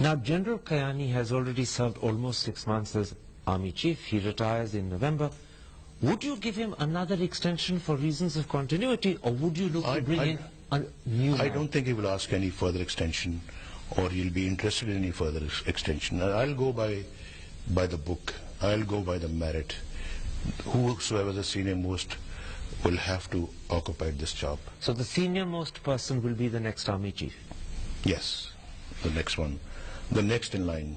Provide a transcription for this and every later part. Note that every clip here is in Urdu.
Now, General Kayani has already served almost 6 months as Army Chief. He retires in November. Would you give him another extension for reasons of continuity, or would you look to bring in a new I don't think he will ask any further extension, or he'll be interested in any further extension. I'll go by the book. I'll go by the merit. Whosoever the senior most will have to occupy this job. So the senior most person will be the next Army Chief? Yes, the next one, the next in line.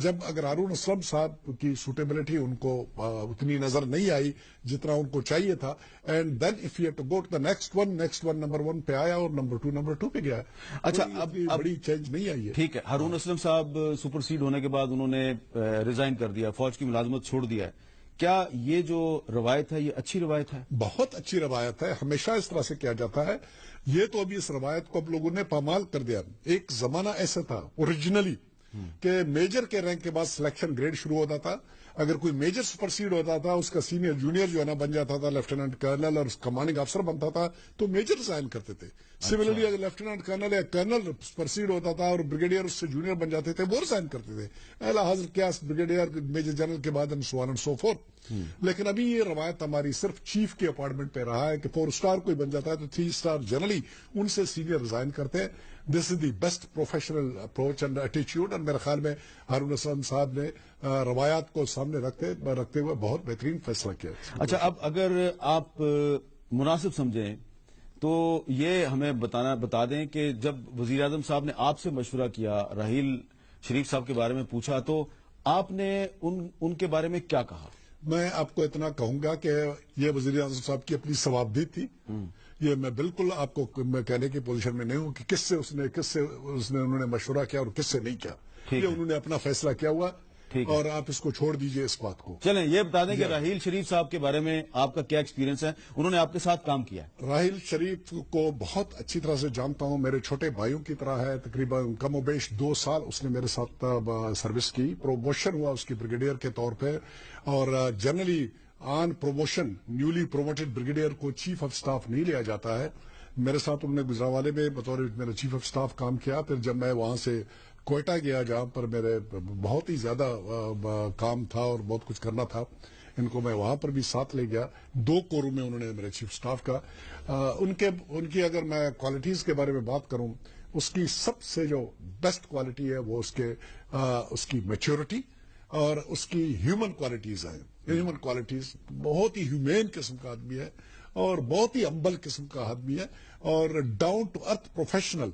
جب اگر ہارون اسلم صاحب کی سوٹیبلٹی ان کو اتنی نظر نہیں آئی جتنا ان کو چاہیے تھا, and then if you to go to the next one number 1 پہ آیا اور نمبر 2 پہ گیا. اچھا, اب بڑی چینج نہیں آئی ہے. ٹھیک ہے, ہارون اسلم صاحب سپر سیڈ ہونے کے بعد انہوں نے ریزائن کر دیا, فوج کی ملازمت چھوڑ دیا ہے. کیا یہ جو روایت ہے یہ اچھی روایت ہے؟ بہت اچھی روایت ہے, ہمیشہ اس طرح سے کیا جاتا ہے. یہ تو ابھی اس روایت کو اب لوگوں نے پامال کر دیا. ایک زمانہ ایسا تھا اوریجنلی کہ میجر کے رینک کے بعد سلیکشن گریڈ شروع ہوتا تھا. اگر کوئی میجر سپر سیڈ ہوتا تھا, اس کا سینئر جونیئر جو ہے نا بن جاتا تھا لیفٹیننٹ کرنل اور کمانڈنگ افسر بنتا تھا, تو میجر ریزائن کرتے تھے. سملرلی اگر لیفٹیننٹ کرنل یا کرنل سپر سیڈ ہوتا تھا اور بریگیڈیئر اس سے جونیئر بن جاتے تھے, وہ ریزائن کرتے تھے. اعلیٰ حضرت کیا بریگیڈیئر میجر جنرل کے بعد سو آن اینڈ سو فورتھ. لیکن ابھی یہ روایت ہماری صرف چیف کے اپارٹمنٹ پہ رہا ہے کہ 4 اسٹار کوئی بن جاتا ہے تو 3 اسٹار جنرلی ان سے سینئر ریزائن کرتے ہیں. This is the best professional approach and ایٹیچیوڈ, اور میرے خیال میں ہارون اسلم صاحب نے روایات کو سامنے رکھتے ہوئے بہت بہترین فیصلہ کیا. اچھا, اب اگر آپ مناسب سمجھیں تو یہ ہمیں بتا دیں کہ جب وزیر اعظم صاحب نے آپ سے مشورہ کیا, راحیل شریف صاحب کے بارے میں پوچھا, تو آپ نے ان کے بارے میں کیا کہا؟ میں آپ کو اتنا کہوں گا کہ یہ وزیر اعظم صاحب کی اپنی ثوابدید تھی. یہ میں بالکل آپ کو میں کہنے کی پوزیشن میں نہیں ہوں کہ کس سے انہوں نے مشورہ کیا اور کس سے نہیں کیا. یہ انہوں نے اپنا فیصلہ کیا ہوا, اور آپ اس کو چھوڑ دیجئے اس بات کو. چلیں یہ بتا دیں کہ راحیل شریف صاحب کے بارے میں آپ کا کیا ایکسپیرینس ہے؟ انہوں نے آپ کے ساتھ کام کیا ہے. راحیل شریف کو بہت اچھی طرح سے جانتا ہوں, میرے چھوٹے بھائیوں کی طرح ہے. تقریباً کم و بیش 2 سال اس نے میرے ساتھ سروس کی. پروموشن ہوا اس کی بریگیڈیئر کے طور پہ, اور generally on promotion newly promoted brigadier کو چیف آف سٹاف نہیں لیا جاتا ہے. میرے ساتھ انہوں نے گجرانوالے میں بطور میرا چیف آف سٹاف کام کیا. پھر جب میں وہاں سے کوئٹہ گیا جہاں پر میرے بہت ہی زیادہ کام تھا اور بہت کچھ کرنا تھا, ان کو میں وہاں پر بھی ساتھ لے گیا. 2 کوروں میں انہوں نے میرے چیف سٹاف کا. ان کی اگر میں کوالٹیز کے بارے میں بات کروں, اس کی سب سے جو بیسٹ کوالٹی ہے وہ اس کی میچورٹی اور اس کی ہیومن کوالٹیز ہیں. ہیومن کوالٹیز, بہت ہی ہیومین قسم کا آدمی ہے اور بہت ہی ہمبل قسم کا آدمی ہے, اور ڈاؤن ٹو ارتھ پروفیشنل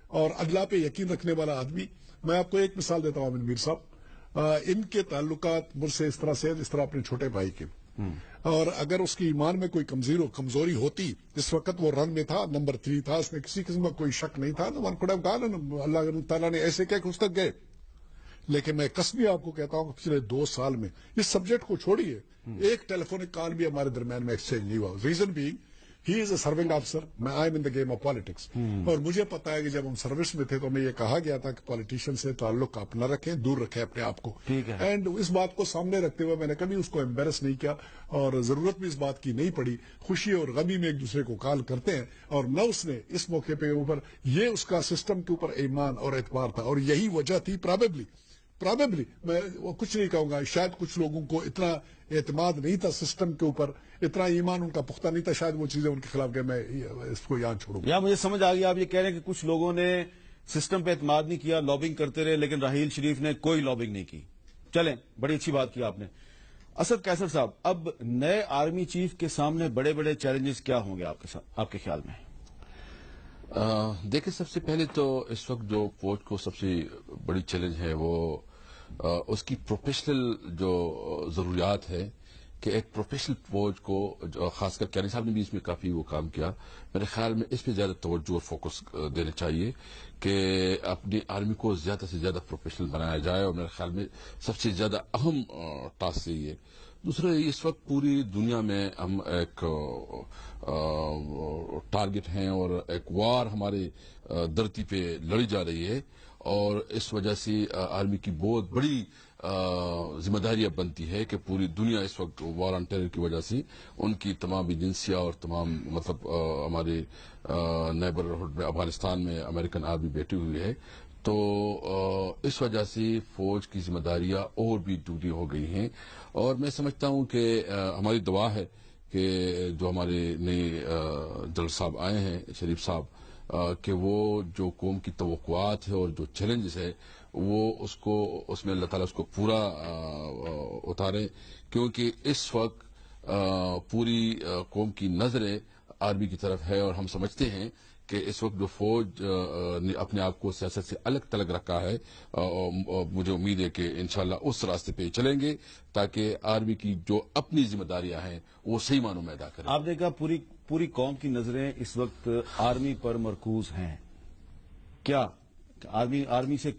اور اگلا پہ یقین رکھنے والا آدمی. میں آپ کو ایک مثال دیتا ہوں امین میر صاحب, ان کے تعلقات مجھ سے اس طرح اپنے چھوٹے بھائی کے, اور اگر اس کی ایمان میں کوئی کمزوری ہوتی, اس وقت وہ رن میں تھا, نمبر 3 تھا, اس میں کسی قسم کا کوئی شک نہیں تھا, تو ون کوڈ ہیو گون, اللہ تعالیٰ نے ایسے کیا کہ اس تک گئے. لیکن میں قسمی آپ کو کہتا ہوں کہ پچھلے 2 سال میں اس سبجیکٹ کو چھوڑیے, ایک ٹیلیفونک کال بھی ہمارے درمیان میں ایکسچینج نہیں ہوا. ریزن بینگ ہی از اے سرونگ آفیسر, میں I am in the game of politics, اور مجھے پتا ہے کہ جب ہم سروس میں تھے تو ہمیں یہ کہا گیا تھا کہ پالیٹیشین سے تعلق آپ نہ رکھیں, دور رکھیں اپنے آپ کو. اینڈ اس بات کو سامنے رکھتے ہوئے میں نے کبھی اس کو ایمبیرس نہیں کیا, اور ضرورت بھی اس بات کی نہیں پڑی. خوشی اور غمی میں ایک دوسرے کو کال کرتے ہیں, اور نہ اس نے اس موقع پہ اوپر یہ اس کا سسٹم کے اوپر ایمان اور اعتبار تھا, اور یہی وجہ تھی پرابیبلی میں وہ کچھ نہیں کہوں گا, شاید کچھ لوگوں کو اتنا اعتماد نہیں تھا سسٹم کے اوپر, اتنا ایمان ان کا پختہ نہیں تھا, شاید وہ چیزیں ان کے خلاف گئے. میں اس کو یاد چھوڑوں گا. مجھے سمجھ آ گیا, آپ یہ کہہ رہے ہیں کہ کچھ لوگوں نے سسٹم پہ اعتماد نہیں کیا, لابنگ کرتے رہے, لیکن راحیل شریف نے کوئی لابنگ نہیں کی. چلیں, بڑی اچھی بات کی آپ نے. اسد قیصر صاحب, اب نئے آرمی چیف کے سامنے بڑے بڑے چیلنجز کیا ہوں گے آپ کے خیال میں؟ دیکھیں, سب سے پہلے تو اس وقت جو فوج کو سب سے بڑی چیلنج ہے وہ اس کی پروفیشنل جو ضروریات ہے, کہ ایک پروفیشنل فوج کو, خاص کر کیانی صاحب نے بھی اس میں کافی وہ کام کیا, میرے خیال میں اس پہ زیادہ توجہ اور فوکس دینا چاہیے کہ اپنی آرمی کو زیادہ سے زیادہ پروفیشنل بنایا جائے, اور میرے خیال میں سب سے زیادہ اہم ٹاسک یہ ہے. دوسرا, اس وقت پوری دنیا میں ہم ایک ٹارگٹ ہیں اور ایک وار ہماری دھرتی پہ لڑی جا رہی ہے, اور اس وجہ سے آرمی کی بہت بڑی ذمہ داریاں بنتی ہے کہ پوری دنیا اس وقت وار آن ٹیرر کی وجہ سے ان کی تمام ایجنسیاں اور تمام ہمارے نیبرہڈ میں افغانستان میں امریکن آرمی بیٹھی ہوئی ہے, تو اس وجہ سے فوج کی ذمہ داریاں اور بھی ڈیوٹی ہو گئی ہیں. اور میں سمجھتا ہوں کہ ہماری دعا ہے کہ جو ہمارے نئے جنرل صاحب آئے ہیں, شریف صاحب, کہ وہ جو قوم کی توقعات ہے اور جو چیلنجز ہے وہ اس میں اللہ تعالیٰ اس کو پورا اتارے, کیونکہ اس وقت پوری قوم کی نظریں آرمی کی طرف ہے, اور ہم سمجھتے ہیں کہ اس وقت جو فوج نے اپنے آپ کو سیاست سے الگ تلگ رکھا ہے، مجھے امید ہے کہ انشاءاللہ اس راستے پہ چلیں گے تاکہ آرمی کی جو اپنی ذمہ داریاں ہیں وہ صحیح معنوں میں ادا کریں. آپ نے کہا پوری قوم کی نظریں اس وقت آرمی پر مرکوز ہیں. کیا آرمی سے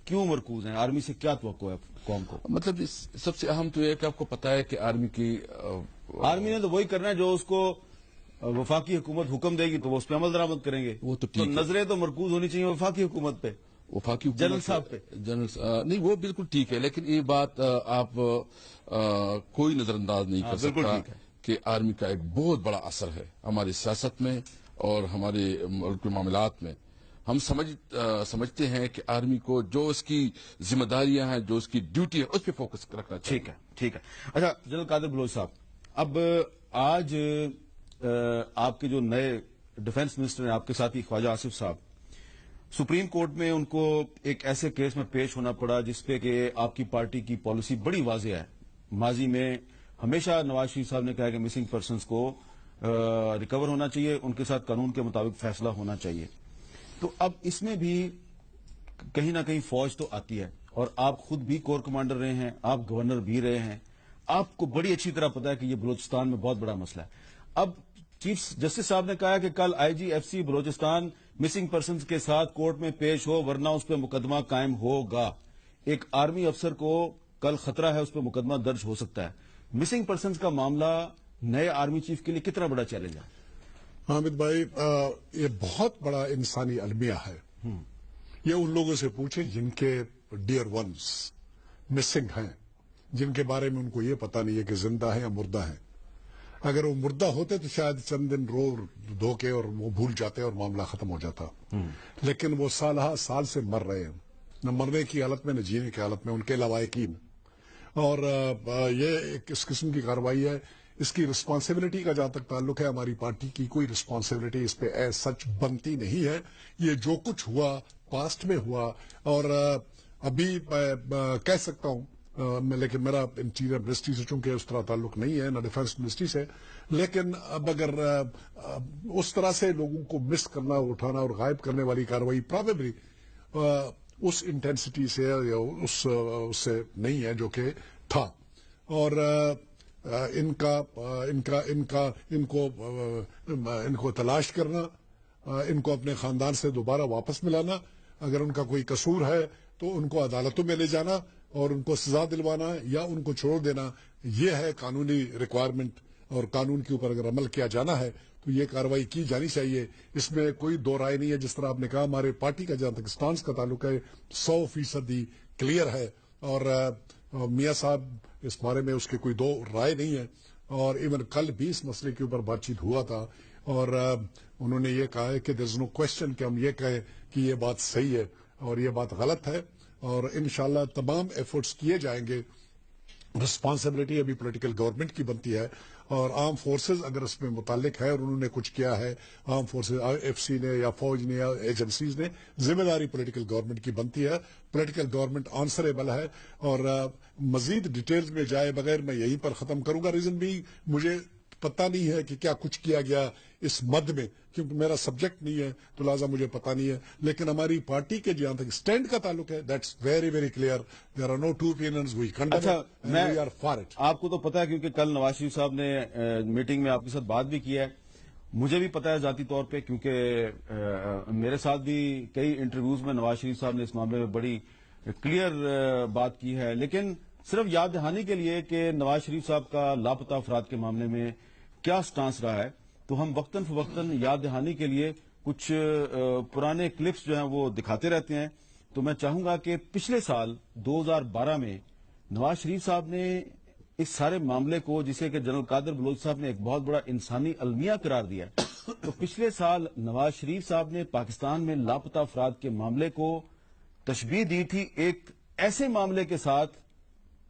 کیوں مرکوز ہیں؟ آرمی سے کیا توقع ہے قوم کو؟ مطلب سب سے اہم تو یہ ہے کہ آپ کو پتا ہے کہ آرمی نے تو وہی کرنا ہے جو اس کو وفاقی حکومت حکم دے گی تو وہ اس پہ عمل درآمد کریں گے. وہ تو ٹھیک ہے. نظریں تو مرکوز ہونی چاہیے وفاقی حکومت پہ، وفاقی حکومت جنرل صاحب پہ. نہیں وہ بالکل ٹھیک ہے، لیکن یہ بات آپ کوئی نظر انداز نہیں کر بالکل سکتا ٹھیک ہے کہ آرمی کا ایک بہت بڑا اثر ہے ہماری سیاست میں اور ہمارے ملک کے معاملات میں. ہم سمجھتے ہیں کہ آرمی کو جو اس کی ذمہ داریاں ہیں، جو اس کی ڈیوٹی ہے، اس پہ فوکس رکھنا چاہیے. ٹھیک ہے. اچھا جنرل قادر بلوچ صاحب، اب آج آپ کے جو نئے ڈیفنس منسٹر ہیں، آپ کے ساتھی خواجہ آصف صاحب، سپریم کورٹ میں ان کو ایک ایسے کیس میں پیش ہونا پڑا جس پہ کہ آپ کی پارٹی کی پالیسی بڑی واضح ہے. ماضی میں ہمیشہ نواز شریف صاحب نے کہا کہ مسنگ پرسنز کو ریکور ہونا چاہیے، ان کے ساتھ قانون کے مطابق فیصلہ ہونا چاہیے. تو اب اس میں بھی کہیں نہ کہیں فوج تو آتی ہے، اور آپ خود بھی کور کمانڈر رہے ہیں، آپ گورنر بھی رہے ہیں، آپ کو بڑی اچھی طرح پتا ہے کہ یہ بلوچستان میں بہت بڑا مسئلہ ہے. اب چیف جسٹس صاحب نے کہا کہ کل I G F C Balochistan missing persons کے ساتھ کورٹ میں پیش ہو ورنہ اس پہ مقدمہ قائم ہوگا. ایک آرمی افسر کو کل خطرہ ہے، اس پہ مقدمہ درج ہو سکتا ہے. مسنگ پرسنز کا معاملہ نئے آرمی چیف کے لیے کتنا بڑا چیلنج ہے؟ حامد بھائی، یہ بہت بڑا انسانی المیہ ہے. یہ ان لوگوں سے پوچھیں جن کے ڈیئر ونز مسنگ ہیں، جن کے بارے میں ان کو یہ پتا نہیں ہے کہ زندہ ہیں یا مردہ ہیں. اگر وہ مردہ ہوتے تو شاید چند دن رو دھو کے اور وہ بھول جاتے اور معاملہ ختم ہو جاتا. لیکن وہ سال سے مر رہے ہیں، نہ مرنے کی حالت میں نہ جینے کی حالت میں، ان کے لوائقین. اور یہ ایک اس قسم کی کارروائی ہے. اس کی رسپانسبلٹی کا جہاں تک تعلق ہے، ہماری پارٹی کی کوئی رسپانسبلٹی اس پہ سچ بنتی نہیں ہے. یہ جو کچھ ہوا پاسٹ میں ہوا، اور ابھی کہہ سکتا ہوں لیکن میرا انٹیریئر منسٹری سے چونکہ اس طرح تعلق نہیں ہے، نہ ڈیفنس منسٹری سے، لیکن اب اگر اس طرح سے لوگوں کو مس کرنا، اٹھانا اور غائب کرنے والی کارروائی پرابیبلی اس انٹینسٹی سے یا اس سے نہیں ہے جو کہ تھا. اور ان کو تلاش کرنا، ان کو اپنے خاندان سے دوبارہ واپس ملانا، اگر ان کا کوئی قصور ہے تو ان کو عدالتوں میں لے جانا اور ان کو سزا دلوانا یا ان کو چھوڑ دینا، یہ ہے قانونی ریکوائرمنٹ. اور قانون کے اوپر اگر عمل کیا جانا ہے تو یہ کارروائی کی جانی چاہیے. اس میں کوئی دو رائے نہیں ہے. جس طرح آپ نے کہا، ہمارے پارٹی کا جہاں تک سٹانس کا تعلق ہے 100% کلیئر ہے، اور میاں صاحب اس بارے میں اس کے کوئی دو رائے نہیں ہے. اور ایون کل بھی اس مسئلے کے اوپر بات چیت ہوا تھا، اور انہوں نے یہ کہا ہے کہ there is no question کہ ہم یہ کہیں کہ یہ بات صحیح ہے اور یہ بات غلط ہے. اور انشاءاللہ تمام ایفرٹس کیے جائیں گے. رسپانسبلٹی ابھی پولیٹیکل گورنمنٹ کی بنتی ہے، اور آرم فورسز اگر اس میں متعلق ہے اور انہوں نے کچھ کیا ہے، آرم فورسز ایف سی نے یا فوج نے یا ایجنسیز نے، ذمہ داری پولیٹیکل گورنمنٹ کی بنتی ہے. پولیٹیکل گورنمنٹ آنسریبل ہے. اور مزید ڈیٹیلز میں جائے بغیر میں یہیں پر ختم کروں گا. ریزن بھی مجھے پتہ نہیں ہے کہ کیا کچھ کیا گیا اس مد میں، کیونکہ میرا سبجیکٹ نہیں ہے تو لہٰذا مجھے پتہ نہیں ہے. لیکن ہماری پارٹی کے جہاں تک سٹینڈ کا تعلق ہے، that's very very clear. There are no two opinions, we condemn it and we are for it. آپ کو تو پتا ہے کیونکہ کل نواز شریف صاحب نے میٹنگ میں آپ کے ساتھ بات بھی کی ہے. مجھے بھی پتا ہے ذاتی طور پہ، کیونکہ میرے ساتھ بھی کئی انٹرویوز میں نواز شریف صاحب نے اس معاملے میں بڑی کلیئر بات کی ہے. لیکن صرف یاد دہانی کے لیے کہ نواز شریف صاحب کا لاپتہ افراد کے معاملے میں کیا سٹانس رہا ہے، تو ہم وقتاً فوقتاً یاد دہانی کے لیے کچھ پرانے کلپس جو ہیں وہ دکھاتے رہتے ہیں. تو میں چاہوں گا کہ پچھلے سال 2012 میں نواز شریف صاحب نے اس سارے معاملے کو، جسے کہ جنرل قادر بلوچ صاحب نے ایک بہت بڑا انسانی المیہ قرار دیا ہے، تو پچھلے سال نواز شریف صاحب نے پاکستان میں لاپتہ افراد کے معاملے کو تشبیہ دی تھی ایک ایسے معاملے کے ساتھ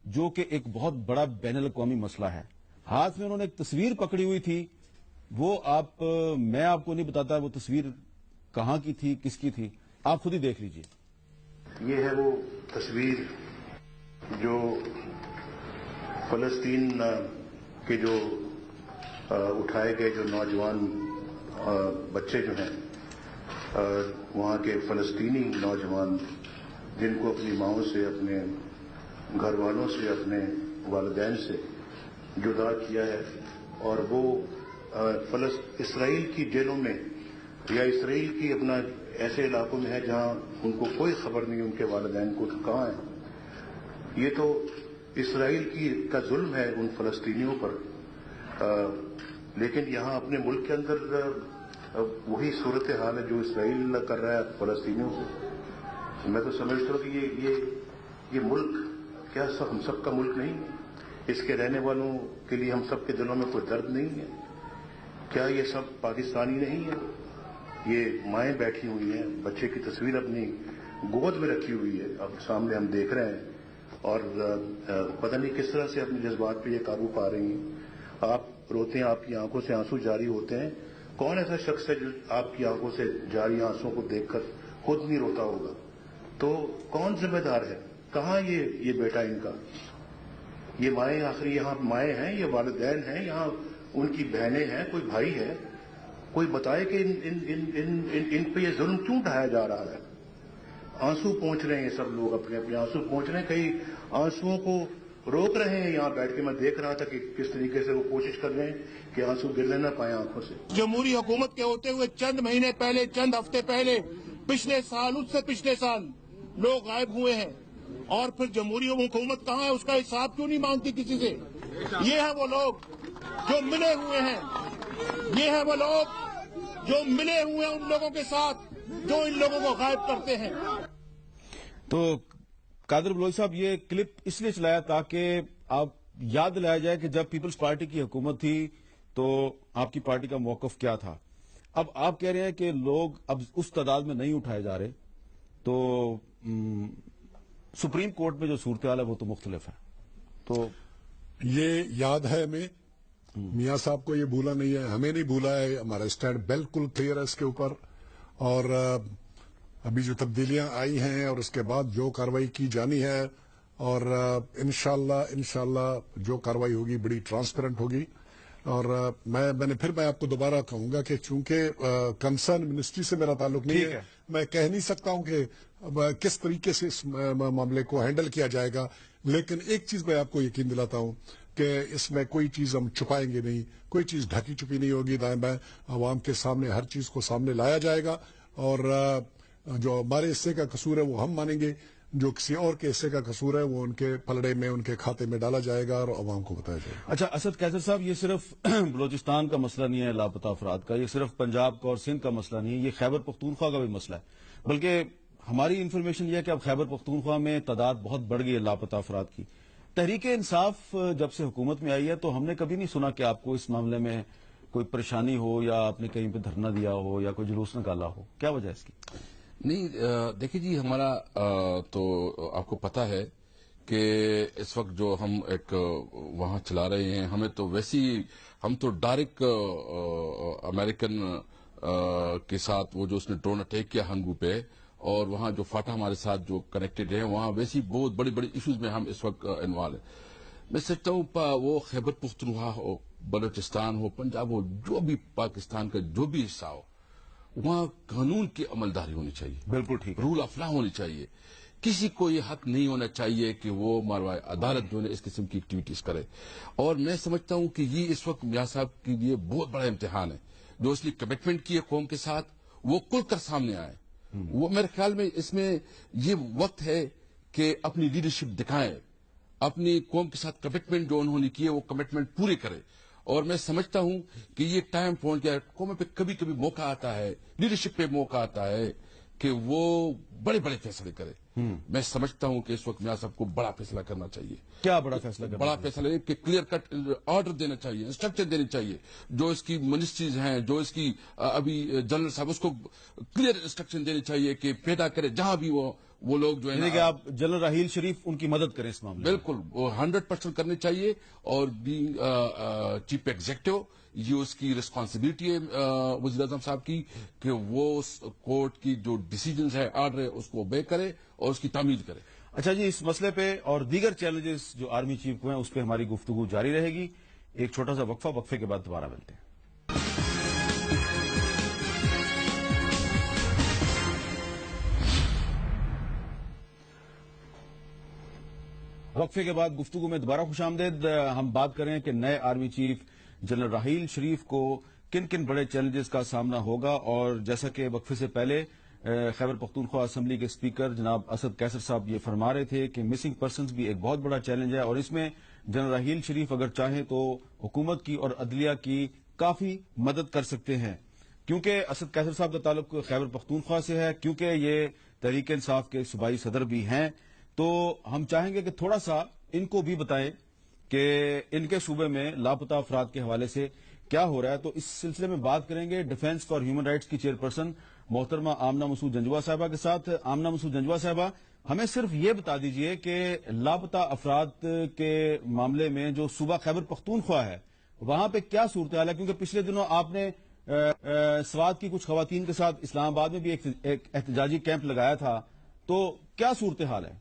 جو کہ ایک بہت بڑا بین الاقوامی مسئلہ ہے. ہاتھ میں انہوں نے ایک تصویر پکڑی ہوئی تھی. وہ میں آپ کو نہیں بتاتا وہ تصویر کہاں کی تھی، کس کی تھی، آپ خود ہی دیکھ لیجئے. یہ ہے وہ تصویر جو فلسطین کے جو اٹھائے گئے جو نوجوان بچے جو ہیں وہاں کے فلسطینی نوجوان جن کو اپنی ماؤں سے، اپنے گھر والوں سے، اپنے والدین سے جدا کیا ہے، اور وہ اسرائیل کی جیلوں میں یا اسرائیل کی اپنا ایسے علاقوں میں ہے جہاں ان کو کوئی خبر نہیں ان کے والدین کو کہاں ہے. یہ تو اسرائیل کا ظلم ہے ان فلسطینیوں پر. لیکن یہاں اپنے ملک کے اندر وہی صورتحال ہے جو اسرائیل کر رہا ہے فلسطینیوں سے. میں تو سمجھتا ہوں کہ یہ ملک کیا ہم سب کا ملک نہیں ہے؟ اس کے رہنے والوں کے لیے ہم سب کے دلوں میں کوئی درد نہیں ہے؟ کیا یہ سب پاکستانی نہیں ہے؟ یہ مائیں بیٹھی ہوئی ہیں، بچے کی تصویر اپنی گود میں رکھی ہوئی ہے، اب سامنے ہم دیکھ رہے ہیں، اور پتہ نہیں کس طرح سے اپنے جذبات پہ یہ قابو پا رہی ہیں. آپ روتے ہیں، آپ کی آنکھوں سے آنسو جاری ہوتے ہیں. کون ایسا شخص ہے جو آپ کی آنکھوں سے جاری آنسوں کو دیکھ کر خود نہیں روتا ہوگا؟ تو کون ذمہ دار ہے؟ کہاں یہ بیٹا ان کا؟ یہ مائیں آخری یہاں مائیں ہیں، یہ والدین ہیں، یہاں ان کی بہنیں ہیں، کوئی بھائی ہے. کوئی بتائے کہ ان پہ یہ ظلم کیوں ڈھایا جا رہا ہے؟ آنسو پہنچ رہے ہیں سب لوگ، اپنے اپنے آنسو پہنچ رہے ہیں، کئی آنسوؤں کو روک رہے ہیں. یہاں بیٹھ کے میں دیکھ رہا تھا کہ کس طریقے سے وہ کوشش کر رہے ہیں کہ آنسو گرنے نہ پائیں آنکھوں سے. جمہوری حکومت کے ہوتے ہوئے چند مہینے پہلے، چند ہفتے پہلے، پچھلے سال، اس سے پچھلے سال لوگ غائب ہوئے ہیں، اور پھر جمہوری حکومت کہاں ہے؟ اس کا حساب کیوں نہیں مانگتی کسی سے؟ یہ ہیں وہ لوگ جو ملے ہوئے ہیں، یہ ہیں وہ لوگ جو ملے ہوئے ہیں ان لوگوں کے ساتھ جو ان لوگوں کو غائب کرتے ہیں. تو قادر بلوچ صاحب، یہ کلپ اس لیے چلایا تاکہ آپ یاد دلایا جائے کہ جب پیپلز پارٹی کی حکومت تھی تو آپ کی پارٹی کا موقف کیا تھا. اب آپ کہہ رہے ہیں کہ لوگ اب اس تعداد میں نہیں اٹھائے جا رہے، تو سپریم کورٹ میں جو صورتحال ہے وہ تو مختلف ہے. تو یہ یاد ہے ہمیں، میاں صاحب کو یہ بھولا نہیں ہے، ہمیں نہیں بھولا ہے. ہمارا اسٹینڈ بالکل کلیئر ہے اس کے اوپر. اور ابھی جو تبدیلیاں آئی ہیں اور اس کے بعد جو کاروائی کی جانی ہے، اور انشاءاللہ جو کاروائی ہوگی بڑی ٹرانسپیرنٹ ہوگی. اور میں آپ کو دوبارہ کہوں گا کہ چونکہ کنسرن منسٹری سے میرا تعلق نہیں ہے، میں کہہ نہیں سکتا ہوں کہ کس طریقے سے اس معاملے کو ہینڈل کیا جائے گا. لیکن ایک چیز میں آپ کو یقین دلاتا ہوں کہ اس میں کوئی چیز ہم چھپائیں گے نہیں، کوئی چیز ڈھکی چھپی نہیں ہوگی. دائیں بائیں عوام کے سامنے ہر چیز کو سامنے لایا جائے گا، اور جو ہمارے حصے کا قصور ہے وہ ہم مانیں گے، جو کسی اور کے حصے کا قصور ہے وہ ان کے پلڑے میں، ان کے کھاتے میں ڈالا جائے گا اور عوام کو بتایا جائے گا. اچھا اسد قیصر صاحب، یہ صرف بلوچستان کا مسئلہ نہیں ہے لاپتہ افراد کا، یہ صرف پنجاب کا اور سندھ کا مسئلہ نہیں ہے، یہ خیبر پختونخوا کا بھی مسئلہ ہے. بلکہ ہماری انفارمیشن یہ ہے کہ اب خیبر پختونخوا میں تعداد بہت بڑھ گئی ہے لاپتہ افراد کی. تحریک انصاف جب سے حکومت میں آئی ہے تو ہم نے کبھی نہیں سنا کہ آپ کو اس معاملے میں کوئی پریشانی ہو یا آپ نے کہیں پہ دھرنا دیا ہو یا کوئی جلوس نکالا ہو. کیا وجہ ہے اس کی؟ نہیں، دیکھیے جی، ہمارا تو آپ کو پتا ہے کہ اس وقت جو ہم ایک وہاں چلا رہے ہیں، ہمیں تو ویسی ہم تو ڈائریکٹ امریکن کے ساتھ وہ جو اس نے ڈرون اٹیک کیا ہنگو پہ، اور وہاں جو فاٹا ہمارے ساتھ جو کنیکٹڈ ہیں، وہاں ویسی بہت بڑی بڑی ایشوز میں ہم اس وقت انوالو ہیں. میں سمجھتا ہوں وہ خیبر پختونخوا ہو، بلوچستان ہو، پنجاب ہو، جو بھی پاکستان کا جو بھی حصہ ہو، وہاں قانون کی عملداری ہونی چاہیے. بالکل ٹھیک. رول آف لا ہونی چاہیے. کسی کو یہ حق نہیں ہونا چاہیے کہ وہ ماروائے عدالت جو ہے اس قسم کی ایکٹیویٹیز کرے. اور میں سمجھتا ہوں کہ یہ اس وقت میاں صاحب کے لیے بہت بڑا امتحان ہے. جو اس نے کمٹمنٹ کی ہے قوم کے ساتھ، وہ کھل کر سامنے آئے. وہ میرے خیال میں اس میں یہ وقت ہے کہ اپنی لیڈرشپ دکھائیں، اپنی قوم کے ساتھ کمٹمنٹ جو انہوں نے کی ہے وہ کمٹمنٹ پورے کرے. اور میں سمجھتا ہوں کہ یہ ٹائم پہنچ گیا ہے. قوم پہ کبھی کبھی موقع آتا ہے، لیڈرشپ پہ موقع آتا ہے کہ وہ بڑے بڑے فیصلے کرے. میں سمجھتا ہوں کہ اس وقت میاں صاحب کو بڑا فیصلہ کرنا چاہیے. کیا بڑا فیصلہ کرنا؟ بڑا فیصلہ ہے کہ کلیئر کٹ آرڈر دینا چاہیے، انسٹرکشن دینی چاہیے. جو اس کی منسٹریز ہیں، جو اس کی ابھی جنرل صاحب، اس کو کلیئر انسٹرکشن دینی چاہیے کہ پیدا کرے جہاں بھی وہ لوگ جو ہے کہ آپ جنرل راحیل شریف ان کی مدد کریں اس معاملے. بالکل وہ 100% کرنے چاہیے. اور بینگ چیف ایگزیکٹو، یہ اس کی ریسپانسبلٹی ہے وزیر اعظم صاحب کی کہ وہ کورٹ کی جو ڈیسیجنز ہے، آرڈر ہے، اس کو اوبے کرے اور اس کی تعمیل کرے. اچھا جی، اس مسئلے پہ اور دیگر چیلنجز جو آرمی چیف کو ہیں اس پہ ہماری گفتگو جاری رہے گی. ایک چھوٹا سا وقفے کے بعد دوبارہ ملتے ہیں. وقفے کے بعد گفتگو میں دوبارہ خوش آمدید. ہم بات کریں کہ نئے army chief general Raheel Sharif کو کن کن بڑے چیلنجز کا سامنا ہوگا, اور جیسا کہ وقفے سے پہلے خیبر پختونخوا اسمبلی کے اسپیکر جناب اسد کیسر صاحب یہ فرما رہے تھے کہ مسنگ پرسنز بھی ایک بہت بڑا چیلنج ہے, اور اس میں جنرل راحیل شریف اگر چاہیں تو حکومت کی اور عدلیہ کی کافی مدد کر سکتے ہیں, کیونکہ اسد کیسر صاحب کا تعلق خیبر پختونخوا سے ہے, کیونکہ یہ تحریک انصاف کے صوبائی صدر بھی ہیں. تو ہم چاہیں گے کہ تھوڑا سا ان کو بھی بتائیں کہ ان کے صوبے میں لاپتہ افراد کے حوالے سے کیا ہو رہا ہے. تو اس سلسلے میں بات کریں گے ڈیفنس فار ہیومن رائٹس کی چیئرپرسن محترمہ آمنہ مسعود جنجوعہ صاحبہ کے ساتھ. آمنہ مسعود جنجوعہ صاحبہ, ہمیں صرف یہ بتا دیجئے کہ لاپتہ افراد کے معاملے میں جو صوبہ خیبر پختونخوا ہے وہاں پہ کیا صورتحال ہے, کیونکہ پچھلے دنوں آپ نے سوات کی کچھ خواتین کے ساتھ اسلام آباد میں بھی ایک احتجاجی کیمپ لگایا تھا, تو کیا صورتحال ہے؟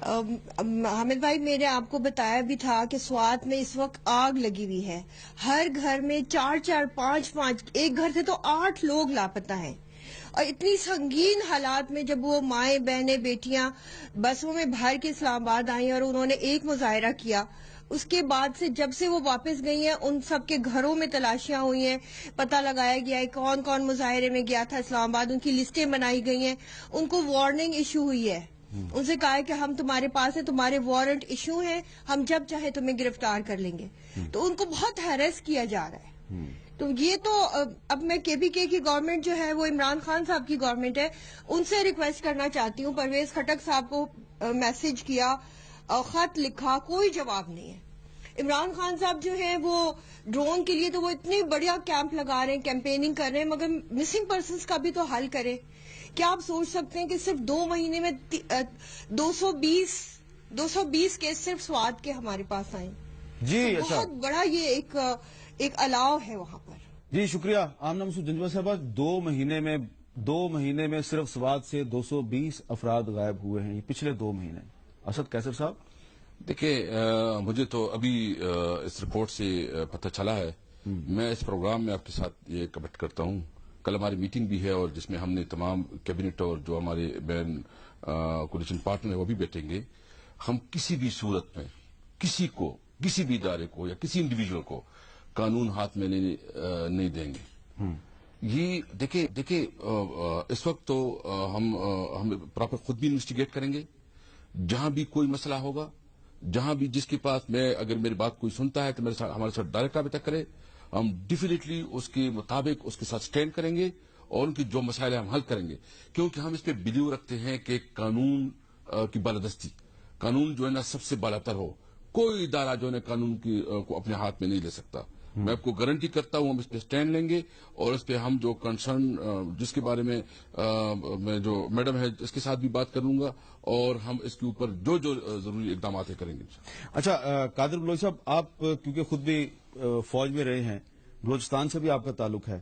حامد بھائی, میرے آپ کو بتایا بھی تھا کہ سوات میں اس وقت آگ لگی ہوئی ہے. ہر گھر میں 4 5 ایک گھر سے تو 8 لوگ لاپتہ ہیں, اور اتنی سنگین حالات میں جب وہ مائیں بہنیں بیٹیاں بسوں میں بھر کے اسلام آباد آئیں اور انہوں نے ایک مظاہرہ کیا, اس کے بعد سے جب سے وہ واپس گئی ہیں ان سب کے گھروں میں تلاشیاں ہوئی ہیں, پتہ لگایا گیا ہے کون کون مظاہرے میں گیا تھا اسلام آباد, ان کی لسٹیں بنائی گئی ہیں, ان کو وارننگ ایشو ہوئی ہے, ان سے کہا ہے کہ ہم تمہارے پاس ہیں, تمہارے وارنٹ ایشو ہیں, ہم جب چاہے تمہیں گرفتار کر لیں گے. تو ان کو بہت ہیریس کیا جا رہا ہے. تو یہ تو اب میں کے پی کے کی گورنمنٹ جو ہے وہ عمران خان صاحب کی گورنمنٹ ہے, ان سے ریکویسٹ کرنا چاہتی ہوں. پرویز خٹک صاحب کو میسج کیا, خط لکھا, کوئی جواب نہیں ہے. عمران خان صاحب جو ہیں وہ ڈرون کے لیے تو وہ اتنے بڑیا کیمپ لگا رہے ہیں, کیمپیننگ کر رہے ہیں, مگر مسنگ پرسنز کا بھی تو حل کریں. کیا آپ سوچ سکتے ہیں کہ صرف 2 مہینے میں 220 کیس صرف سوات کے ہمارے پاس آئے؟ جی اچھا, بہت بڑا یہ ایک الاؤ ہے وہاں پر. جی شکریہ آمنہ مسعود جنجوعہ صاحبہ. 2 مہینے میں صرف سوات سے 220 افراد غائب ہوئے ہیں, یہ پچھلے 2 مہینے. اسد کیسر صاحب, دیکھیں مجھے تو ابھی اس رپورٹ سے پتہ چلا ہے. میں اس پروگرام میں آپ کے ساتھ یہ کمنٹ کرتا ہوں. کل ہماری میٹنگ بھی ہے اور جس میں ہم نے تمام کیبنٹ اور جو ہمارے مین کولیشن پارٹنر ہیں وہ بھی بیٹھیں گے. ہم کسی بھی صورت میں کسی کو, کسی بھی ادارے کو یا کسی انڈیویجول کو قانون ہاتھ میں نہیں دیں گے. یہ دیکھیں اس وقت تو ہم پراپر خود بھی انویسٹیگیٹ کریں گے. جہاں بھی کوئی مسئلہ ہوگا, جہاں بھی جس کے پاس اگر میری بات کوئی سنتا ہے تو ہمارے ساتھ ڈائریکٹ رابطہ کرے. ہم ڈیفینیٹلی اس کے مطابق اس کے ساتھ سٹینڈ کریں گے اور ان کی جو مسائل ہیں ہم حل کریں گے, کیونکہ ہم اس پہ بلیو رکھتے ہیں کہ قانون کی بالادستی, قانون جو ہے نا سب سے بالا تر ہو. کوئی ادارہ جو ہے قانون کو اپنے ہاتھ میں نہیں لے سکتا. میں آپ کو گارنٹی کرتا ہوں ہم اس پہ سٹینڈ لیں گے, اور اس پہ ہم جو کنسرن جس کے بارے میں جو میڈم ہے اس کے ساتھ بھی بات کر لوں گا, اور ہم اس کے اوپر جو ضروری اقدامات کریں گے. اچھا قادر بلوچ صاحب, آپ کیونکہ خود بھی فوج میں رہے ہیں, بلوچستان سے بھی آپ کا تعلق ہے,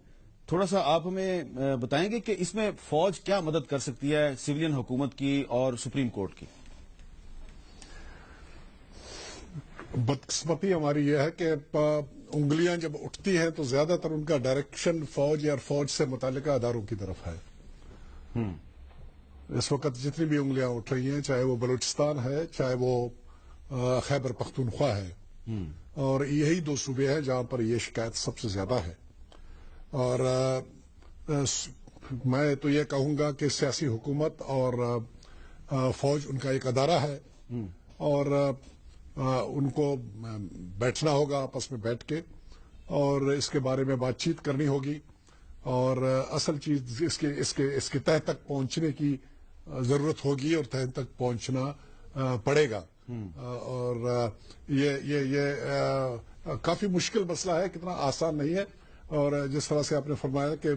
تھوڑا سا آپ ہمیں بتائیں گے کہ اس میں فوج کیا مدد کر سکتی ہے سویلین حکومت کی اور سپریم کورٹ کی؟ بدقسمتی ہماری یہ ہے کہ انگلیاں جب اٹھتی ہیں تو زیادہ تر ان کا ڈائریکشن فوج یا فوج سے متعلقہ اداروں کی طرف ہے. اس وقت جتنی بھی انگلیاں اٹھ رہی ہیں, چاہے وہ بلوچستان ہے, چاہے وہ خیبر پختونخوا ہے, اور یہی 2 صوبے ہیں جہاں پر یہ شکایت سب سے زیادہ ہے. اور میں تو یہ کہوں گا کہ سیاسی حکومت اور فوج ان کا ایک ادارہ ہے, اور ان کو بیٹھنا ہوگا آپس میں بیٹھ کے, اور اس کے بارے میں بات چیت کرنی ہوگی, اور اصل چیز اس کے تہ تک پہنچنے کی ضرورت ہوگی, اور تہ تک پہنچنا پڑے گا. اور یہ کافی مشکل مسئلہ ہے, کتنا آسان نہیں ہے. اور جس طرح سے آپ نے فرمایا کہ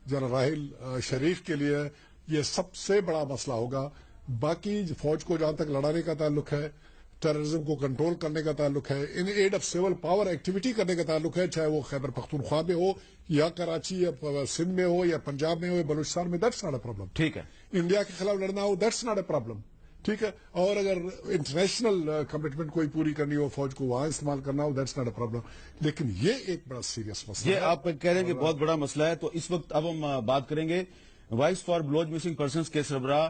جنرل راحیل شریف کے لیے یہ سب سے بڑا مسئلہ ہوگا. باقی فوج کو جہاں تک لڑانے کا تعلق ہے, ٹیررزم کو کنٹرول کرنے کا تعلق ہے, in aid of civil power activity کرنے کا تعلق ہے, چاہے وہ خیبر پختونخوا میں ہو یا کراچی یا سندھ میں ہو یا پنجاب میں ہو یا بلوچستان میں, دیٹس ناٹ اے پرابلم. ٹھیک ہے, انڈیا کے خلاف لڑنا ہو, دیٹس ناٹ اے پرابلم. ٹھیک ہے, اور اگر انٹرنیشنل کمٹمنٹ کوئی پوری کرنی ہو, فوج کو وہاں استعمال کرنا ہو, دیٹس ناٹ اے پرابلم. لیکن یہ ایک بڑا سیریس مسئلہ ہے. یہ آپ کہہ رہے ہیں کہ بہت بڑا مسئلہ ہے. تو اس وقت اب ہم بات کریں گے voice for Baloch missing persons کے سربراہ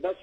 10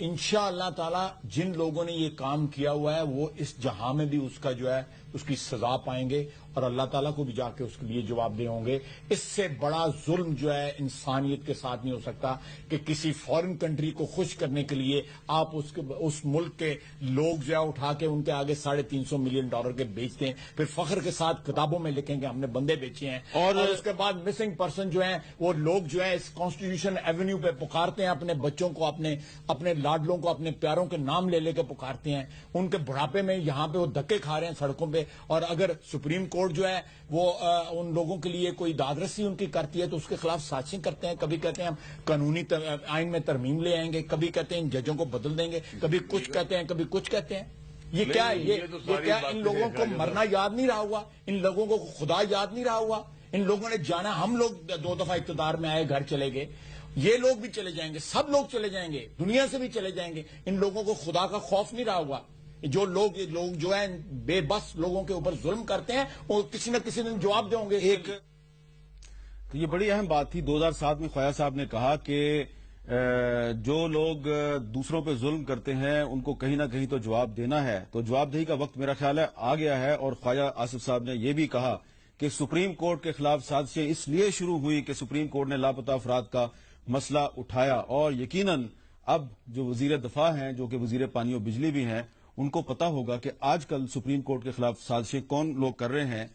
انشاءاللہ تعالی جن لوگوں نے یہ کام کیا ہوا ہے وہ اس جہاں میں بھی اس کا جو ہے اس کی سزا پائیں گے اور اللہ تعالیٰ کو بھی جا کے اس کے لیے جواب دہ ہوں گے. اس سے بڑا ظلم جو ہے انسانیت کے ساتھ نہیں ہو سکتا کہ کسی فورن کنٹری کو خوش کرنے کے لیے آپ اس ملک کے لوگ جو ہے اٹھا کے ان کے آگے $350 ملین کے بیچتے ہیں, پھر فخر کے ساتھ کتابوں میں لکھیں گے ہم نے بندے بیچے ہیں, اور اس کے بعد مسنگ پرسن جو ہیں وہ لوگ جو ہے اس کانسٹیٹیوشن ایونیو پہ پکارتے ہیں اپنے بچوں کو, اپنے لاڈلوں کو, اپنے پیاروں کے نام لے لے کے پکارتے ہیں. ان کے بڑھاپے میں یہاں پہ وہ دھکے کھا رہے ہیں سڑکوں پہ, اور اگر سپریم کورٹ جو ہے وہ ان لوگوں کے لیے کوئی دادرسی ان کی کرتی ہے تو اس کے خلاف سازشیں کرتے ہیں. کبھی کہتے ہیں ہم قانونی آئین میں ترمیم لے آئیں گے, کبھی کہتے ہیں ان ججوں کو بدل دیں گے, کبھی کچھ کہتے ہیں کبھی کچھ کہتے ہیں. یہ کیا ہے؟ یہ کیا ان لوگوں کو مرنا یاد نہیں رہا ہوا, ان لوگوں کو خدا یاد نہیں رہا ہوا, ان لوگوں نے جانا. ہم لوگ 2 دفعہ اقتدار میں آئے, گھر چلے گئے, یہ لوگ بھی چلے جائیں گے, سب لوگ چلے جائیں گے, دنیا سے بھی چلے جائیں گے. ان لوگوں کو خدا کا خوف نہیں رہا ہوا. جو لوگ جو ہیں بے بس لوگوں کے اوپر ظلم کرتے ہیں وہ کسی نہ کسی دن جواب دیں گے. یہ بڑی اہم بات تھی. 2007 میں خواجہ صاحب نے کہا کہ جو لوگ دوسروں پہ ظلم کرتے ہیں ان کو کہیں نہ کہیں تو جواب دینا ہے. تو جواب دہی کا وقت میرا خیال ہے آ گیا ہے. اور خواجہ آصف صاحب نے یہ بھی کہا کہ سپریم کورٹ کے خلاف سازشیں اس لیے شروع ہوئی کہ سپریم کورٹ نے لاپتہ افراد کا مسئلہ اٹھایا, اور یقیناً اب جو وزیر دفاع ہیں جو کہ وزیر پانی و بجلی بھی ہیں ان کو پتا ہوگا کہ آج کل سپریم کورٹ کے خلاف سازشیں کون لوگ کر رہے ہیں.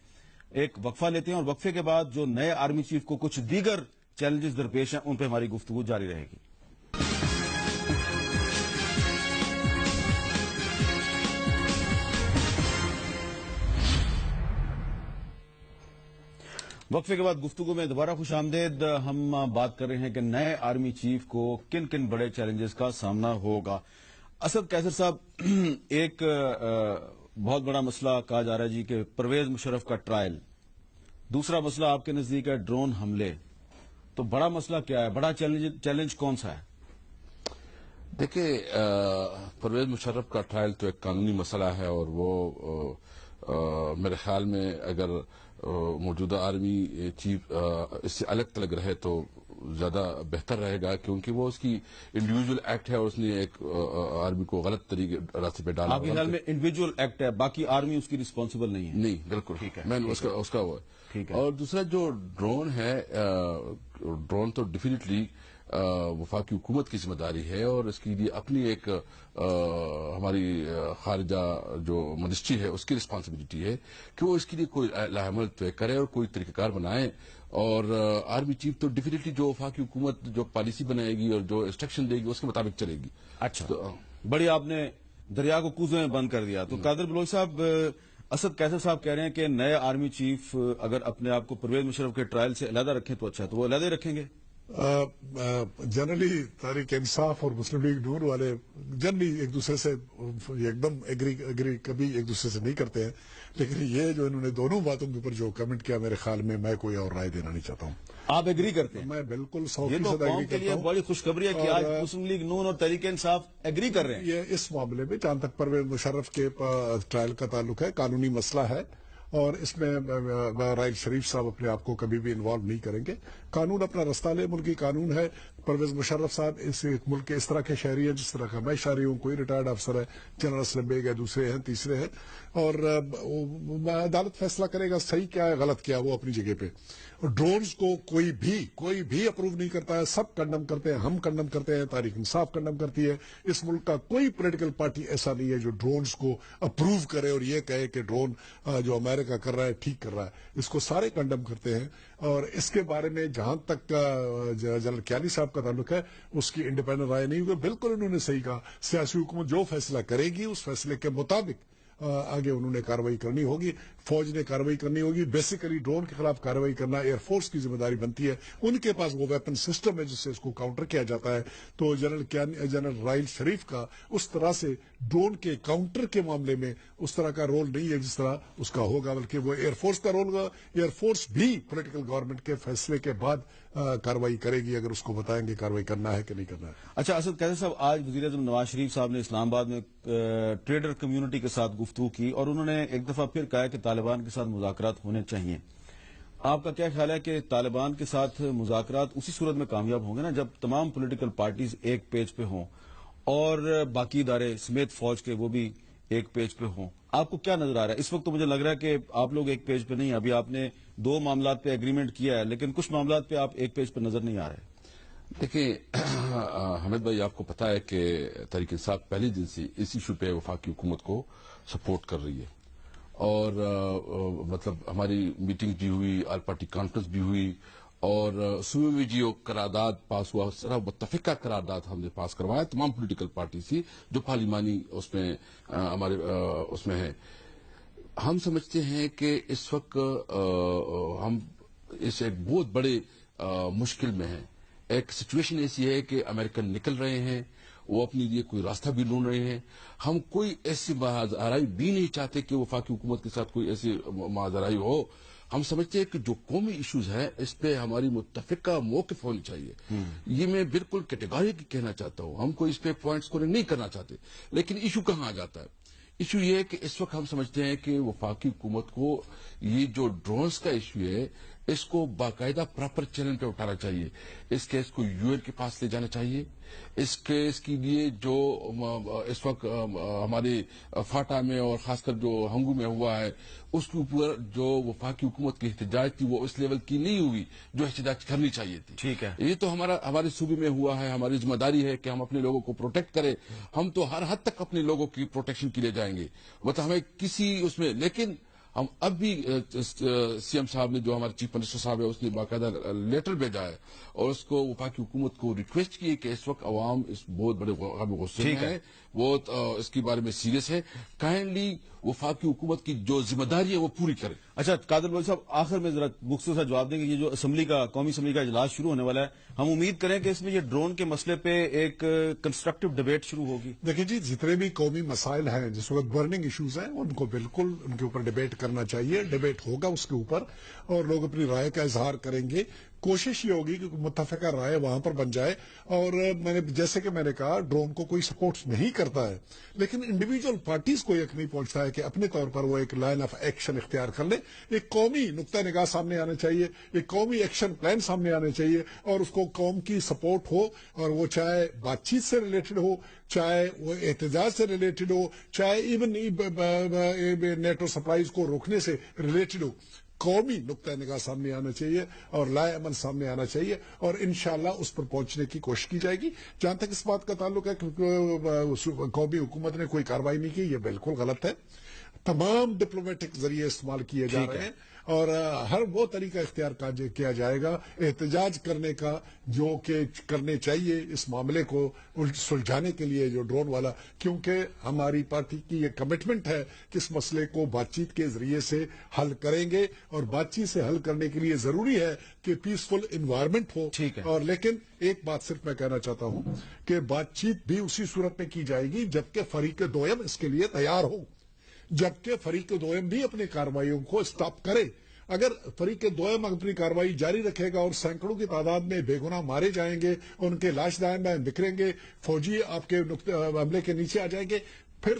ایک وقفہ لیتے ہیں اور وقفے کے بعد جو نئے آرمی چیف کو کچھ دیگر چیلنجز درپیش ہیں ان پہ ہماری گفتگو جاری رہے گی. وقفے کے بعد گفتگو میں دوبارہ خوش آمدید. ہم بات کر رہے ہیں کہ نئے آرمی چیف کو کن کن بڑے چیلنجز کا سامنا ہوگا. اسد قیصر صاحب, ایک بہت بڑا مسئلہ کہا جا رہا ہے جی کہ پرویز مشرف کا ٹرائل, دوسرا مسئلہ آپ کے نزدیک ہے ڈرون حملے. تو بڑا مسئلہ کیا ہے, بڑا چیلنج کون سا ہے؟ دیکھیں, پرویز مشرف کا ٹرائل تو ایک قانونی مسئلہ ہے, اور وہ میرے خیال میں اگر موجودہ آرمی چیف اس سے الگ تلگ رہے تو زیادہ بہتر رہے گا, کیونکہ وہ اس کی انڈیویجول ایکٹ ہے اور اس نے ایک آرمی کو غلط طریقے راستے پہ ڈالا. آپ کے خیال میں انڈیویجول ایکٹ ہے, باقی آرمی اس کی رسپانسبل نہیں ہے؟ نہیں, بالکل ٹھیک ہے, میں اس کا وہ. اور دوسرا جو ڈرون ہے, ڈرون تو ڈیفینیٹلی وفاقی حکومت کی ذمہ داری ہے, اور اس کے لیے اپنی ایک ہماری خارجہ جو منسٹری ہے اس کی رسپانسبلٹی ہے کہ وہ اس کے لیے کوئی عمل طے کرے اور کوئی طریقہ کار بنائے. اور آرمی چیف تو ڈیفینیٹلی جو وفاقی حکومت جو پالیسی بنائے گی اور جو انسٹرکشن دے گی اس کے مطابق چلے گی. اچھا, بڑی آپ نے دریا کو کوزے میں بند کر دیا. تو قادر بلوچ صاحب, اسد قیصر صاحب کہہ رہے ہیں کہ نئے آرمی چیف اگر اپنے آپ کو پرویز مشرف کے ٹرائل سے علیحدہ رکھیں تو اچھا, تو وہ علیحدہ رکھیں گے؟ جنرلی تحریک انصاف اور مسلم لیگ نون والے جنرلی ایک دوسرے سے ایک دم ایگری کبھی ایک دوسرے سے نہیں کرتے ہیں, لیکن یہ جو انہوں نے دونوں باتوں کے اوپر جو کمنٹ کیا میرے خیال میں کوئی اور رائے دینا نہیں چاہتا ہوں. آپ ایگری کرتے ہیں؟ میں بالکل 100% یہ تو قوم کے لیے بڑی خوشخبری ہے کہ آج مسلم لیگ نون اور تحریک انصاف ایگری کر رہے ہیں. یہ اس معاملے میں جہاں تک پرویز مشرف کے ٹرائل کا تعلق ہے قانونی مسئلہ ہے, اور اس میں رائل شریف صاحب اپنے آپ کو کبھی بھی انوالو نہیں کریں گے. قانون اپنا رستہ لے, ملکی قانون ہے. پرویز مشرف صاحب اس ملک کے اس طرح کے شہری ہیں جس طرح کا میں شہری ہوں, کوئی ریٹائرڈ افسر ہے, جنرل اسلم بیگ ہے, دوسرے ہیں, تیسرے ہیں, اور عدالت فیصلہ کرے گا صحیح کیا ہے غلط کیا, وہ اپنی جگہ پہ. اور ڈرونز کو کوئی بھی اپروو نہیں کرتا ہے, سب کنڈم کرتے ہیں, ہم کنڈم کرتے ہیں, تحریک انصاف کنڈم کرتی ہے. اس ملک کا کوئی پولیٹیکل پارٹی ایسا نہیں ہے جو ڈرونز کو اپروو کرے اور یہ کہے کہ ڈرون جو امریکہ کر رہا ہے ٹھیک کر رہا ہے. اس کو سارے کنڈم کرتے ہیں. اور اس کے بارے میں جہاں تک جنرل کیانی صاحب کا تعلق ہے اس کی انڈیپینڈنٹ رائے نہیں ہوگی. بالکل انہوں نے صحیح کہا, سیاسی حکومت جو فیصلہ کرے گی اس فیصلے کے مطابق آگے انہوں نے کارروائی کرنی ہوگی, فوج نے کارروائی کرنی ہوگی. بیسیکلی ڈرون کے خلاف کارروائی کرنا ایئر فورس کی ذمہ داری بنتی ہے, ان کے پاس وہ ویپن سسٹم ہے جس سے اس کو کاؤنٹر کیا جاتا ہے. تو جنرل رائل شریف کا اس طرح سے ڈرون کے کاؤنٹر کے معاملے میں اس طرح کا رول نہیں ہے جس طرح اس کا ہوگا, بلکہ وہ ایئر فورس کا رول ہوگا. ایئر فورس بھی پولیٹیکل گورنمنٹ کے فیصلے کے بعد کارروائی کرے گی اگر اس کو بتائیں گے کارروائی کرنا ہے کہ نہیں کرنا ہے. اچھا اسد قیصر صاحب, آج وزیر اعظم نواز شریف صاحب نے اسلام آباد میں ٹریڈر کمیونٹی کے ساتھ گفتگو کی اور انہوں نے ایک دفعہ پھر کہا کہ طالبان کے ساتھ مذاکرات ہونے چاہیے. آپ کا کیا خیال ہے کہ طالبان کے ساتھ مذاکرات اسی صورت میں کامیاب ہوں گے نا جب تمام پولیٹیکل پارٹیز ایک پیج پہ ہوں اور باقی ادارے سمیت فوج کے وہ بھی ایک پیج پہ ہوں. آپ کو کیا نظر آ رہا ہے اس وقت؟ تو مجھے لگ رہا ہے کہ آپ لوگ ایک پیج پہ نہیں. ابھی آپ نے 2 معاملات پہ ایگریمنٹ کیا ہے لیکن کچھ معاملات پہ آپ ایک پیج پہ نظر نہیں آ رہے. دیکھیں حمید بھائی، آپ کو پتا ہے کہ تحریک انصاف پہلے دن سے اس ایشو پہ وفاقی حکومت کو سپورٹ کر رہی ہے، اور مطلب ہماری میٹنگ بھی ہوئی، آل پارٹی کانفرنس بھی ہوئی، اور صوبے میں جو قرارداد پاس ہوا سارا متفقہ قرارداد ہم نے پاس کروایا تمام پولیٹیکل پارٹی سے جو پارلیمانی اس میں ہمارے اس میں ہے. ہم سمجھتے ہیں کہ اس وقت ہم اس ایک بہت بڑے مشکل میں ہیں. ایک سچویشن ایسی ہے کہ امریکن نکل رہے ہیں، وہ اپنے لیے کوئی راستہ بھی ڈھونڈ رہے ہیں. ہم کوئی ایسی ماجرائی بھی نہیں چاہتے کہ وفاقی حکومت کے ساتھ کوئی ایسی ماجرائی ہو. ہم سمجھتے ہیں کہ جو قومی ایشوز ہیں اس پہ ہماری متفقہ موقف ہونی چاہیے. یہ میں بالکل کیٹیگوری کہنا چاہتا ہوں، ہم کوئی اس پہ پوائنٹس کو نہیں کرنا چاہتے. لیکن ایشو کہاں آ جاتا ہے؟ ایشو یہ ہے کہ اس وقت ہم سمجھتے ہیں کہ وفاقی حکومت کو یہ جو ڈرونز کا ایشو ہے اس کو باقاعدہ پراپر چینل پہ اٹھانا چاہیے. اس کیس کو یو این کے پاس لے جانا چاہیے. اس کیس کے لیے جو اس وقت ہمارے فاٹا میں اور خاص کر جو ہنگو میں ہوا ہے اس کے اوپر جو وفاقی حکومت کی احتجاج تھی وہ اس لیول کی نہیں ہوئی جو احتجاج کرنی چاہیے تھی. ٹھیک ہے، یہ تو ہمارے صوبے میں ہوا ہے. ہماری ذمہ داری ہے کہ ہم اپنے لوگوں کو پروٹیکٹ کریں. ہم تو ہر حد تک اپنے لوگوں کی پروٹیکشن کے لیے جائیں گے، مطلب ہمیں کسی اس میں. لیکن ہم اب بھی سی ایم صاحب نے جو ہمارے چیف منسٹر صاحب ہے اس نے باقاعدہ لیٹر بھیجا ہے اور اس کو وفاقی حکومت کو ریکویسٹ کی کہ اس وقت عوام اس بہت بڑے غصے میں ہے، بہت اس کے بارے میں سیریس ہے. کائنڈلی وفاقی حکومت کی جو ذمہ داری ہے وہ پوری کرے. اچھا قادر بلوچ صاحب، آخر میں ذرا مختصر سا جواب دیں کہ یہ جو قومی اسمبلی کا اجلاس شروع ہونے والا ہے، ہم امید کریں کہ اس میں یہ ڈرون کے مسئلے پہ ایک کنسٹرکٹیو ڈیبیٹ شروع ہوگی. دیکھیں جی، جتنے بھی قومی مسائل ہیں جس وقت برننگ ایشوز ہیں ان کو بالکل ان کے اوپر ڈیبیٹ کرنا چاہیے. ڈیبیٹ ہوگا اس کے اوپر اور لوگ اپنی رائے کا اظہار کریں گے. کوشش یہ ہوگی کہ متفقہ رائے وہاں پر بن جائے. اور جیسے کہ میں نے کہا ڈرون کو کوئی سپورٹ نہیں کرتا ہے، لیکن انڈیویجول پارٹیز کو ایک نہیں پہنچتا ہے کہ اپنے طور پر وہ ایک لائن آف ایکشن اختیار کر لے. ایک قومی نقطہ نگاہ سامنے آنا چاہیے، ایک قومی ایکشن پلان سامنے آنا چاہیے اور اس کو قوم کی سپورٹ ہو، اور وہ چاہے بات چیت سے ریلیٹڈ ہو، چاہے وہ احتجاج سے ریلیٹڈ ہو، چاہے ایون نیٹو سپلائیز کو روکنے سے ریلیٹڈ ہو. قومی نقطہ نگاہ سامنے آنا چاہیے اور لائے عمل سامنے آنا چاہیے اور انشاءاللہ اس پر پہنچنے کی کوشش کی جائے گی. جہاں تک اس بات کا تعلق ہے کہ قومی حکومت نے کوئی کارروائی نہیں کی، یہ بالکل غلط ہے. تمام ڈپلومیٹک ذریعے استعمال کیے جا رہے ہیں اور ہر وہ طریقہ اختیار کیا جائے گا احتجاج کرنے کا جو کہ کرنے چاہیے اس معاملے کو سلجھانے کے لیے جو ڈرون والا، کیونکہ ہماری پارٹی کی یہ کمٹمنٹ ہے کہ اس مسئلے کو بات چیت کے ذریعے سے حل کریں گے اور بات چیت سے حل کرنے کے لیے ضروری ہے کہ پیسفل انوائرمنٹ ہو. اور لیکن ایک بات صرف میں کہنا چاہتا ہوں کہ بات چیت بھی اسی صورت میں کی جائے گی جبکہ فریق دوئم اس کے لیے تیار ہو، جبکہ فریق دوئم بھی اپنی کارروائیوں کو اسٹاپ کرے. اگر فریق دوئم اپنی کارروائی جاری رکھے گا اور سینکڑوں کی تعداد میں بے گناہ مارے جائیں گے، ان کے لاش دائیں بائیں بکھریں گے، فوجی آپ کے حملے کے نیچے آ جائیں گے، پھر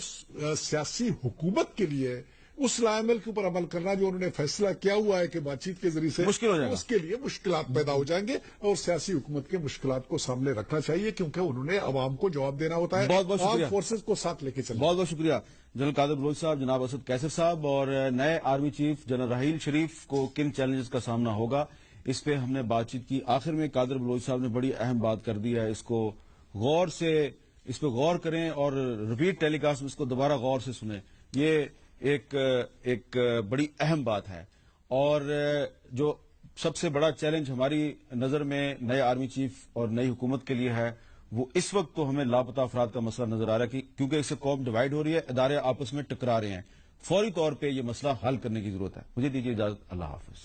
سیاسی حکومت کے لیے اس لائمل کے اوپر عمل کرنا جو انہوں نے فیصلہ کیا ہوا ہے کہ بات چیت کے ذریعے سے مشکل ہو جائے گا. اس کے لیے مشکلات پیدا ہو جائیں گے اور سیاسی حکومت کے مشکلات کو سامنے رکھنا چاہیے کیونکہ انہوں نے عوام کو جواب دینا ہوتا ہے. بہت بہت شکریہ. فورسز کو ساتھ لے کے چلیں. بہت بہت شکریہ جنرل قادر بلوچ صاحب، جناب اسد کیسر صاحب اور نئے army chief general Raheel Sharif کو کن چیلنجز کا سامنا ہوگا اس پہ ہم نے بات چیت کی. آخر میں قادر بلوچ صاحب نے بڑی اہم بات کر دی ہے، اس پہ غور کریں اور ریپیٹ ٹیلی کاسٹ میں اس کو دوبارہ غور سے سنیں. یہ ایک بڑی اہم بات ہے اور جو سب سے بڑا چیلنج ہماری نظر میں نئے آرمی چیف اور نئی حکومت کے لیے ہے وہ اس وقت تو ہمیں لاپتہ افراد کا مسئلہ نظر آ رہا ہے کیونکہ اس سے قوم ڈیوائیڈ ہو رہی ہے، ادارے آپس میں ٹکرا رہے ہیں. فوری طور پہ یہ مسئلہ حل کرنے کی ضرورت ہے. مجھے دیجیے اجازت، اللہ حافظ.